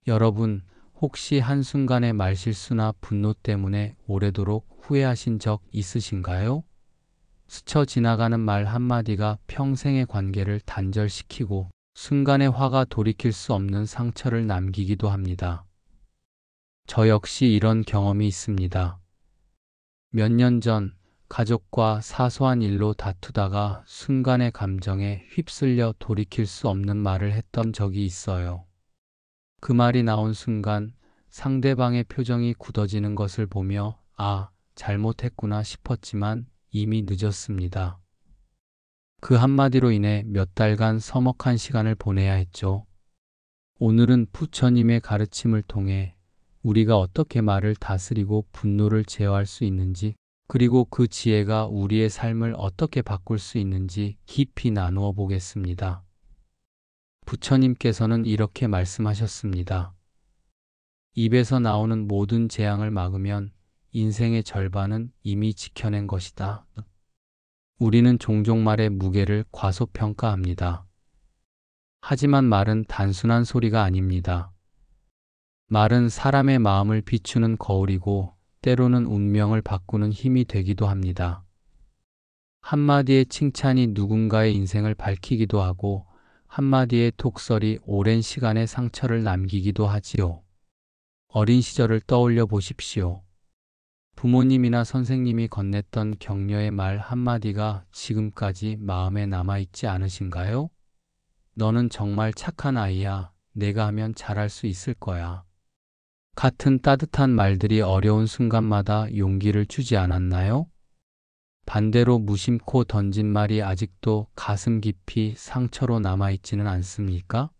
여러분, 혹시 한순간의 말실수나 분노 때문에 오래도록 후회하신 적 있으신가요? 스쳐 지나가는 말 한마디가 평생의 관계를 단절시키고 순간의 화가 돌이킬 수 없는 상처를 남기기도 합니다. 저 역시 이런 경험이 있습니다. 몇 년 전 가족과 사소한 일로 다투다가 순간의 감정에 휩쓸려 돌이킬 수 없는 말을 했던 적이 있어요. 그 말이 나온 순간 상대방의 표정이 굳어지는 것을 보며 아, 잘못했구나 싶었지만 이미 늦었습니다. 그 한마디로 인해 몇 달간 서먹한 시간을 보내야 했죠. 오늘은 부처님의 가르침을 통해 우리가 어떻게 말을 다스리고 분노를 제어할 수 있는지, 그리고 그 지혜가 우리의 삶을 어떻게 바꿀 수 있는지 깊이 나누어 보겠습니다. 부처님께서는 이렇게 말씀하셨습니다. 입에서 나오는 모든 재앙을 막으면 인생의 절반은 이미 지켜낸 것이다. 우리는 종종 말의 무게를 과소평가합니다. 하지만 말은 단순한 소리가 아닙니다. 말은 사람의 마음을 비추는 거울이고 때로는 운명을 바꾸는 힘이 되기도 합니다. 한마디의 칭찬이 누군가의 인생을 밝히기도 하고 한마디의 독설이 오랜 시간의 상처를 남기기도 하지요. 어린 시절을 떠올려 보십시오. 부모님이나 선생님이 건넸던 격려의 말 한마디가 지금까지 마음에 남아있지 않으신가요? 너는 정말 착한 아이야. 내가 하면 잘할 수 있을 거야. 같은 따뜻한 말들이 어려운 순간마다 용기를 주지 않았나요? 반대로 무심코 던진 말이 아직도 가슴 깊이 상처로 남아있지는 않습니까?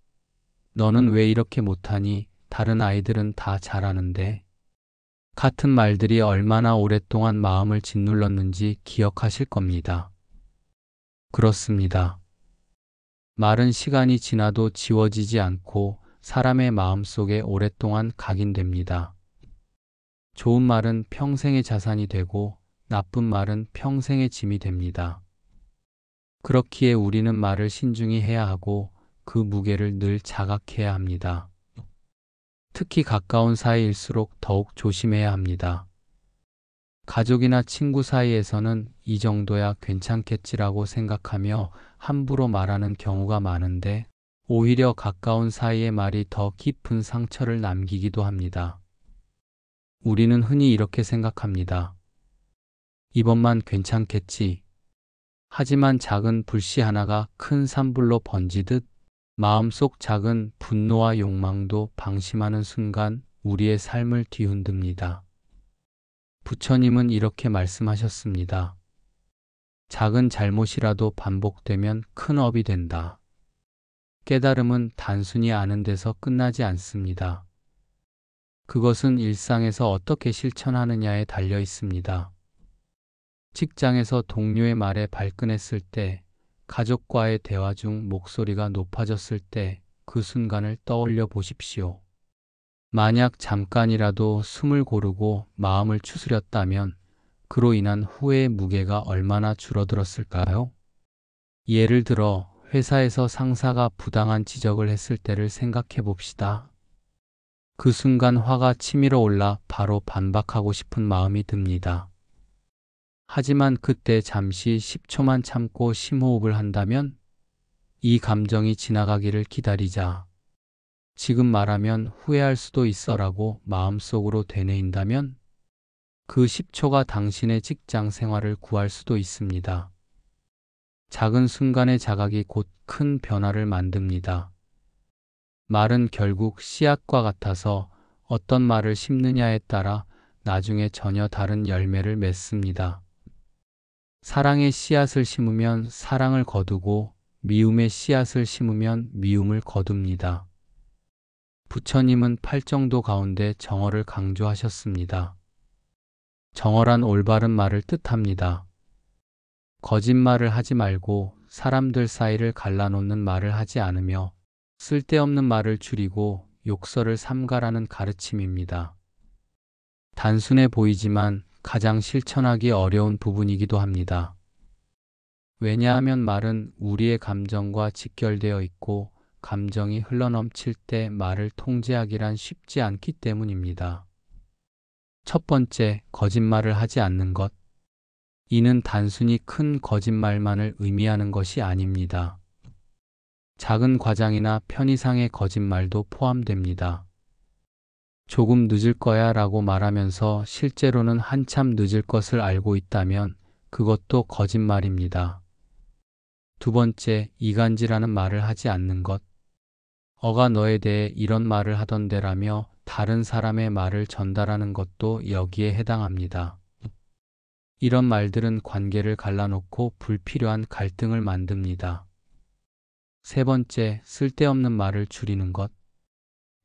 너는 왜 이렇게 못하니? 다른 아이들은 다 잘하는데. 같은 말들이 얼마나 오랫동안 마음을 짓눌렀는지 기억하실 겁니다. 그렇습니다. 말은 시간이 지나도 지워지지 않고 사람의 마음속에 오랫동안 각인됩니다. 좋은 말은 평생의 자산이 되고 나쁜 말은 평생의 짐이 됩니다. 그렇기에 우리는 말을 신중히 해야 하고 그 무게를 늘 자각해야 합니다. 특히 가까운 사이일수록 더욱 조심해야 합니다. 가족이나 친구 사이에서는 이 정도야 괜찮겠지라고 생각하며 함부로 말하는 경우가 많은데 오히려 가까운 사이의 말이 더 깊은 상처를 남기기도 합니다. 우리는 흔히 이렇게 생각합니다. 이번만 괜찮겠지. 하지만 작은 불씨 하나가 큰 산불로 번지듯 마음속 작은 분노와 욕망도 방심하는 순간 우리의 삶을 뒤흔듭니다. 부처님은 이렇게 말씀하셨습니다. 작은 잘못이라도 반복되면 큰 업이 된다. 깨달음은 단순히 아는 데서 끝나지 않습니다. 그것은 일상에서 어떻게 실천하느냐에 달려 있습니다. 직장에서 동료의 말에 발끈했을 때, 가족과의 대화 중 목소리가 높아졌을 때 그 순간을 떠올려 보십시오. 만약 잠깐이라도 숨을 고르고 마음을 추스렸다면 그로 인한 후회의 무게가 얼마나 줄어들었을까요? 예를 들어 회사에서 상사가 부당한 지적을 했을 때를 생각해 봅시다. 그 순간 화가 치밀어 올라 바로 반박하고 싶은 마음이 듭니다. 하지만 그때 잠시 10초만 참고 심호흡을 한다면 이 감정이 지나가기를 기다리자. 지금 말하면 후회할 수도 있어라고 마음속으로 되뇌인다면 그 10초가 당신의 직장 생활을 구할 수도 있습니다. 작은 순간의 자각이 곧 큰 변화를 만듭니다. 말은 결국 씨앗과 같아서 어떤 말을 심느냐에 따라 나중에 전혀 다른 열매를 맺습니다. 사랑의 씨앗을 심으면 사랑을 거두고 미움의 씨앗을 심으면 미움을 거둡니다. 부처님은 팔정도 가운데 정어를 강조하셨습니다. 정어란 올바른 말을 뜻합니다. 거짓말을 하지 말고 사람들 사이를 갈라놓는 말을 하지 않으며 쓸데없는 말을 줄이고 욕설을 삼가라는 가르침입니다. 단순해 보이지만 가장 실천하기 어려운 부분이기도 합니다. 왜냐하면 말은 우리의 감정과 직결되어 있고 감정이 흘러넘칠 때 말을 통제하기란 쉽지 않기 때문입니다. 첫 번째, 거짓말을 하지 않는 것. 이는 단순히 큰 거짓말만을 의미하는 것이 아닙니다. 작은 과장이나 편의상의 거짓말도 포함됩니다. 조금 늦을 거야 라고 말하면서 실제로는 한참 늦을 것을 알고 있다면 그것도 거짓말입니다. 두 번째, 이간질하는 말을 하지 않는 것. 어가 너에 대해 이런 말을 하던데라며 다른 사람의 말을 전달하는 것도 여기에 해당합니다. 이런 말들은 관계를 갈라놓고 불필요한 갈등을 만듭니다. 세 번째, 쓸데없는 말을 줄이는 것.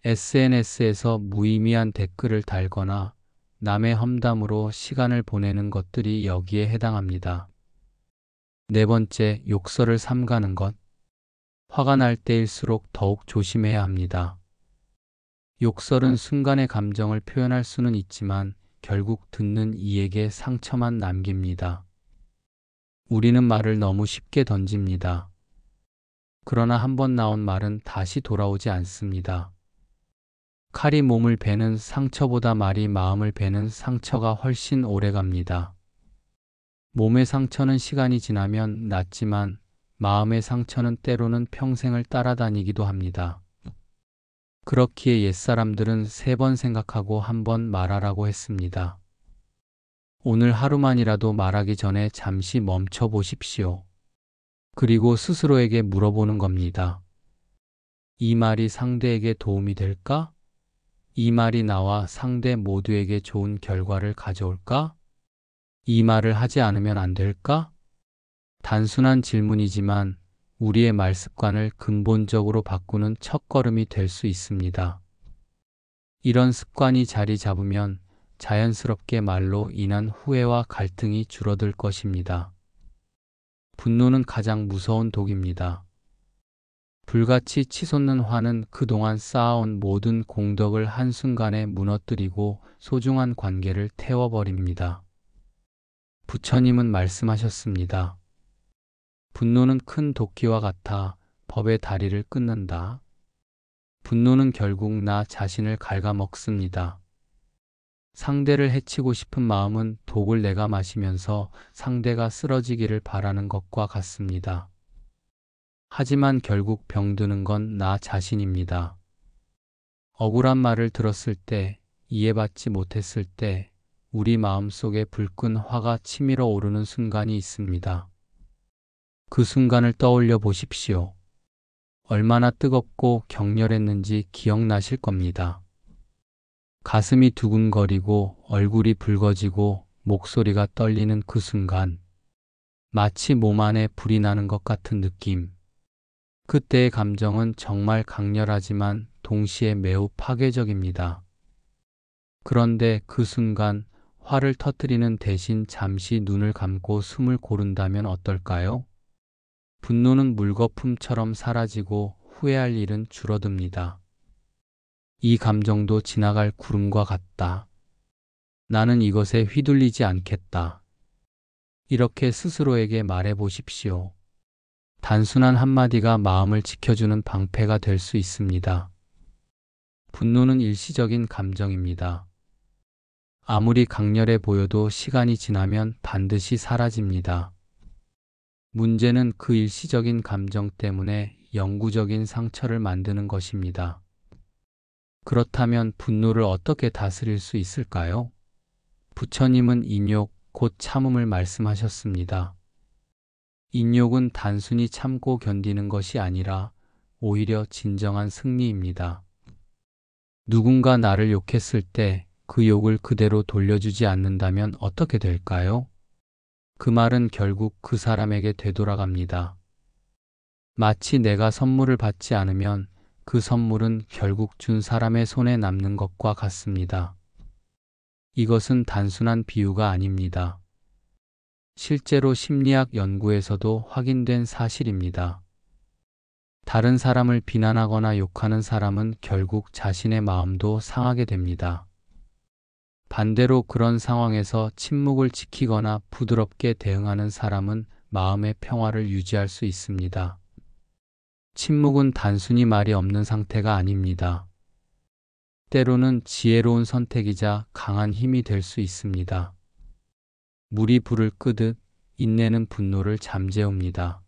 SNS에서 무의미한 댓글을 달거나 남의 험담으로 시간을 보내는 것들이 여기에 해당합니다. 네 번째, 욕설을 삼가는 것. 화가 날 때일수록 더욱 조심해야 합니다. 욕설은 순간의 감정을 표현할 수는 있지만 결국 듣는 이에게 상처만 남깁니다. 우리는 말을 너무 쉽게 던집니다. 그러나 한번 나온 말은 다시 돌아오지 않습니다. 칼이 몸을 베는 상처보다 말이 마음을 베는 상처가 훨씬 오래갑니다. 몸의 상처는 시간이 지나면 낫지만 마음의 상처는 때로는 평생을 따라다니기도 합니다. 그렇기에 옛사람들은 3번 생각하고 1번 말하라고 했습니다. 오늘 하루만이라도 말하기 전에 잠시 멈춰 보십시오. 그리고 스스로에게 물어보는 겁니다. 이 말이 상대에게 도움이 될까? 이 말이 나와 상대 모두에게 좋은 결과를 가져올까? 이 말을 하지 않으면 안 될까? 단순한 질문이지만 우리의 말 습관을 근본적으로 바꾸는 첫걸음이 될 수 있습니다. 이런 습관이 자리 잡으면 자연스럽게 말로 인한 후회와 갈등이 줄어들 것입니다. 분노는 가장 무서운 독입니다. 불같이 치솟는 화는 그동안 쌓아온 모든 공덕을 한순간에 무너뜨리고 소중한 관계를 태워버립니다. 부처님은 말씀하셨습니다. 분노는 큰 도끼와 같아 법의 다리를 끊는다. 분노는 결국 나 자신을 갉아먹습니다. 상대를 해치고 싶은 마음은 독을 내가 마시면서 상대가 쓰러지기를 바라는 것과 같습니다. 하지만 결국 병드는 건 나 자신입니다. 억울한 말을 들었을 때, 이해받지 못했을 때, 우리 마음속에 불끈 화가 치밀어 오르는 순간이 있습니다. 그 순간을 떠올려 보십시오. 얼마나 뜨겁고 격렬했는지 기억나실 겁니다. 가슴이 두근거리고 얼굴이 붉어지고 목소리가 떨리는 그 순간, 마치 몸 안에 불이 나는 것 같은 느낌. 그때의 감정은 정말 강렬하지만 동시에 매우 파괴적입니다. 그런데 그 순간 화를 터뜨리는 대신 잠시 눈을 감고 숨을 고른다면 어떨까요? 분노는 물거품처럼 사라지고 후회할 일은 줄어듭니다. 이 감정도 지나갈 구름과 같다. 나는 이것에 휘둘리지 않겠다. 이렇게 스스로에게 말해 보십시오. 단순한 한마디가 마음을 지켜주는 방패가 될 수 있습니다. 분노는 일시적인 감정입니다. 아무리 강렬해 보여도 시간이 지나면 반드시 사라집니다. 문제는 그 일시적인 감정 때문에 영구적인 상처를 만드는 것입니다. 그렇다면 분노를 어떻게 다스릴 수 있을까요? 부처님은 인욕, 곧 참음을 말씀하셨습니다. 인욕은 단순히 참고 견디는 것이 아니라 오히려 진정한 승리입니다. 누군가 나를 욕했을 때 그 욕을 그대로 돌려주지 않는다면 어떻게 될까요? 그 말은 결국 그 사람에게 되돌아갑니다. 마치 내가 선물을 받지 않으면 그 선물은 결국 준 사람의 손에 남는 것과 같습니다. 이것은 단순한 비유가 아닙니다. 실제로 심리학 연구에서도 확인된 사실입니다. 다른 사람을 비난하거나 욕하는 사람은 결국 자신의 마음도 상하게 됩니다. 반대로 그런 상황에서 침묵을 지키거나 부드럽게 대응하는 사람은 마음의 평화를 유지할 수 있습니다. 침묵은 단순히 말이 없는 상태가 아닙니다. 때로는 지혜로운 선택이자 강한 힘이 될 수 있습니다. 물이 불을 끄듯 인내는 분노를 잠재웁니다.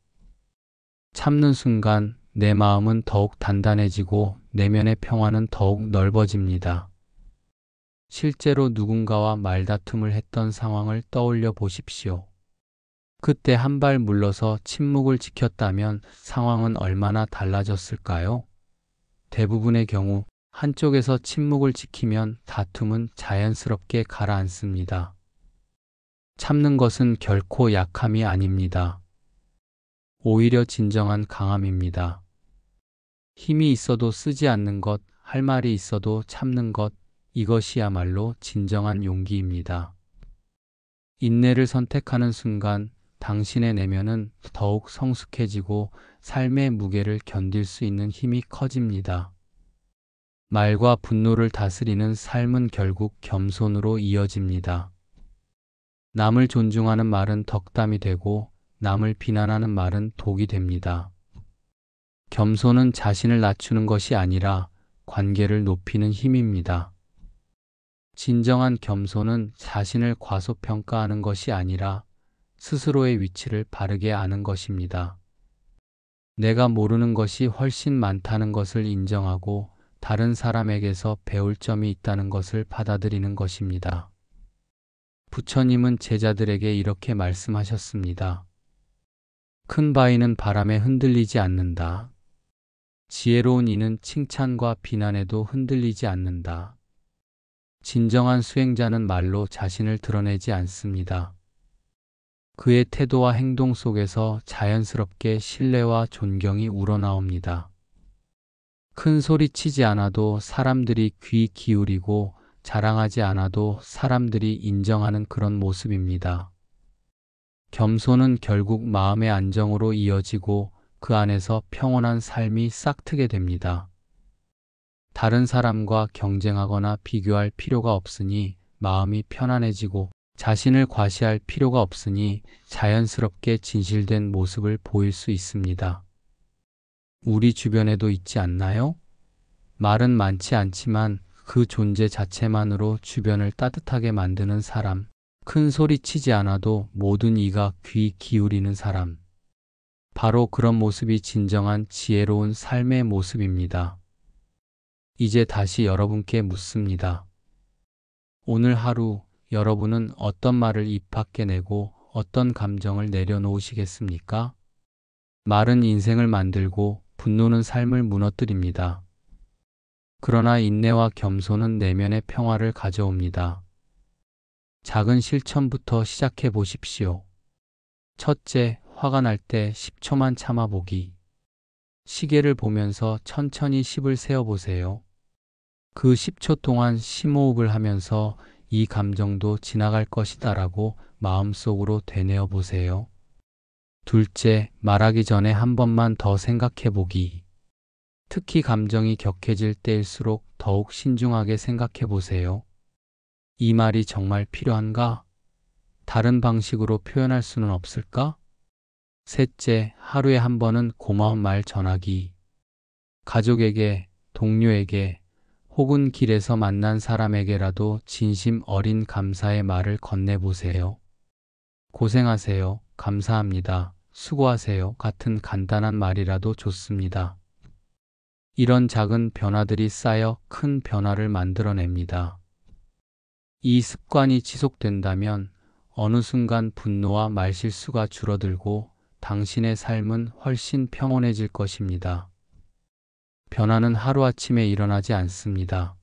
참는 순간 내 마음은 더욱 단단해지고 내면의 평화는 더욱 넓어집니다. 실제로 누군가와 말다툼을 했던 상황을 떠올려 보십시오. 그때 한 발 물러서 침묵을 지켰다면 상황은 얼마나 달라졌을까요? 대부분의 경우 한쪽에서 침묵을 지키면 다툼은 자연스럽게 가라앉습니다. 참는 것은 결코 약함이 아닙니다. 오히려 진정한 강함입니다. 힘이 있어도 쓰지 않는 것, 할 말이 있어도 참는 것, 이것이야말로 진정한 용기입니다. 인내를 선택하는 순간 당신의 내면은 더욱 성숙해지고 삶의 무게를 견딜 수 있는 힘이 커집니다. 말과 분노를 다스리는 삶은 결국 겸손으로 이어집니다. 남을 존중하는 말은 덕담이 되고 남을 비난하는 말은 독이 됩니다. 겸손은 자신을 낮추는 것이 아니라 관계를 높이는 힘입니다. 진정한 겸손은 자신을 과소평가하는 것이 아니라 스스로의 위치를 바르게 아는 것입니다. 내가 모르는 것이 훨씬 많다는 것을 인정하고 다른 사람에게서 배울 점이 있다는 것을 받아들이는 것입니다. 부처님은 제자들에게 이렇게 말씀하셨습니다. 큰 바위는 바람에 흔들리지 않는다. 지혜로운 이는 칭찬과 비난에도 흔들리지 않는다. 진정한 수행자는 말로 자신을 드러내지 않습니다. 그의 태도와 행동 속에서 자연스럽게 신뢰와 존경이 우러나옵니다. 큰 소리 치지 않아도 사람들이 귀 기울이고 자랑하지 않아도 사람들이 인정하는 그런 모습입니다. 겸손은 결국 마음의 안정으로 이어지고 그 안에서 평온한 삶이 싹트게 됩니다. 다른 사람과 경쟁하거나 비교할 필요가 없으니 마음이 편안해지고 자신을 과시할 필요가 없으니 자연스럽게 진실된 모습을 보일 수 있습니다. 우리 주변에도 있지 않나요? 말은 많지 않지만 그 존재 자체만으로 주변을 따뜻하게 만드는 사람, 큰 소리 치지 않아도 모든 이가 귀 기울이는 사람. 바로 그런 모습이 진정한 지혜로운 삶의 모습입니다. 이제 다시 여러분께 묻습니다. 오늘 하루 여러분은 어떤 말을 입 밖에 내고 어떤 감정을 내려놓으시겠습니까? 말은 인생을 만들고 분노는 삶을 무너뜨립니다. 그러나 인내와 겸손은 내면의 평화를 가져옵니다. 작은 실천부터 시작해 보십시오. 첫째, 화가 날 때 10초만 참아보기. 시계를 보면서 천천히 10을 세어보세요. 그 10초 동안 심호흡을 하면서 이 감정도 지나갈 것이다라고 마음속으로 되뇌어 보세요. 둘째, 말하기 전에 한 번만 더 생각해 보기. 특히 감정이 격해질 때일수록 더욱 신중하게 생각해 보세요. 이 말이 정말 필요한가? 다른 방식으로 표현할 수는 없을까? 셋째, 하루에 한 번은 고마운 말 전하기. 가족에게, 동료에게, 혹은 길에서 만난 사람에게라도 진심 어린 감사의 말을 건네보세요. 고생하세요. 감사합니다. 수고하세요. 같은 간단한 말이라도 좋습니다. 이런 작은 변화들이 쌓여 큰 변화를 만들어냅니다. 이 습관이 지속된다면 어느 순간 분노와 말실수가 줄어들고 당신의 삶은 훨씬 평온해질 것입니다. 변화는 하루아침에 일어나지 않습니다.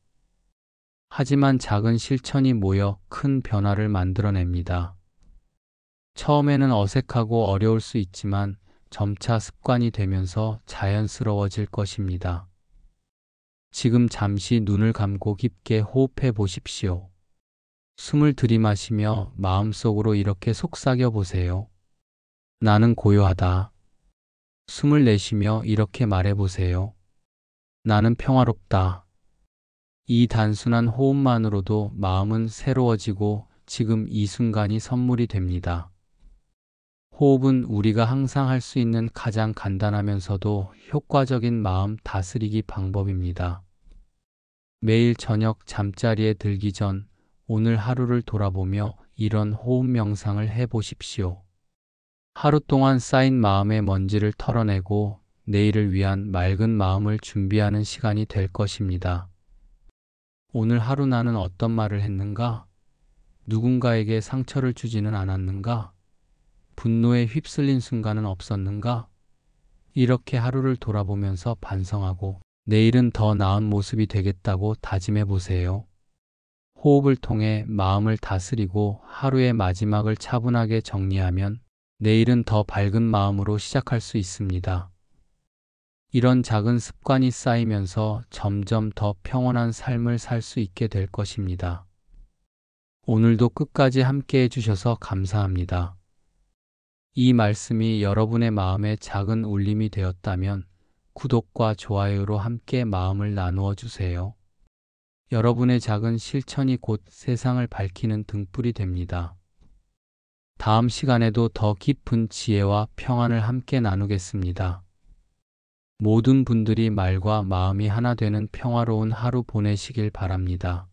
하지만 작은 실천이 모여 큰 변화를 만들어냅니다. 처음에는 어색하고 어려울 수 있지만 점차 습관이 되면서 자연스러워질 것입니다. 지금 잠시 눈을 감고 깊게 호흡해 보십시오. 숨을 들이마시며 마음속으로 이렇게 속삭여 보세요. 나는 고요하다. 숨을 내쉬며 이렇게 말해 보세요. 나는 평화롭다. 이 단순한 호흡만으로도 마음은 새로워지고 지금 이 순간이 선물이 됩니다. 호흡은 우리가 항상 할 수 있는 가장 간단하면서도 효과적인 마음 다스리기 방법입니다. 매일 저녁 잠자리에 들기 전 오늘 하루를 돌아보며 이런 호흡 명상을 해 보십시오. 하루 동안 쌓인 마음의 먼지를 털어내고 내일을 위한 맑은 마음을 준비하는 시간이 될 것입니다. 오늘 하루 나는 어떤 말을 했는가? 누군가에게 상처를 주지는 않았는가? 분노에 휩쓸린 순간은 없었는가? 이렇게 하루를 돌아보면서 반성하고 내일은 더 나은 모습이 되겠다고 다짐해 보세요. 호흡을 통해 마음을 다스리고 하루의 마지막을 차분하게 정리하면 내일은 더 밝은 마음으로 시작할 수 있습니다. 이런 작은 습관이 쌓이면서 점점 더 평온한 삶을 살 수 있게 될 것입니다. 오늘도 끝까지 함께 해주셔서 감사합니다. 이 말씀이 여러분의 마음에 작은 울림이 되었다면 구독과 좋아요로 함께 마음을 나누어 주세요. 여러분의 작은 실천이 곧 세상을 밝히는 등불이 됩니다. 다음 시간에도 더 깊은 지혜와 평안을 함께 나누겠습니다. 모든 분들이 말과 마음이 하나 되는 평화로운 하루 보내시길 바랍니다.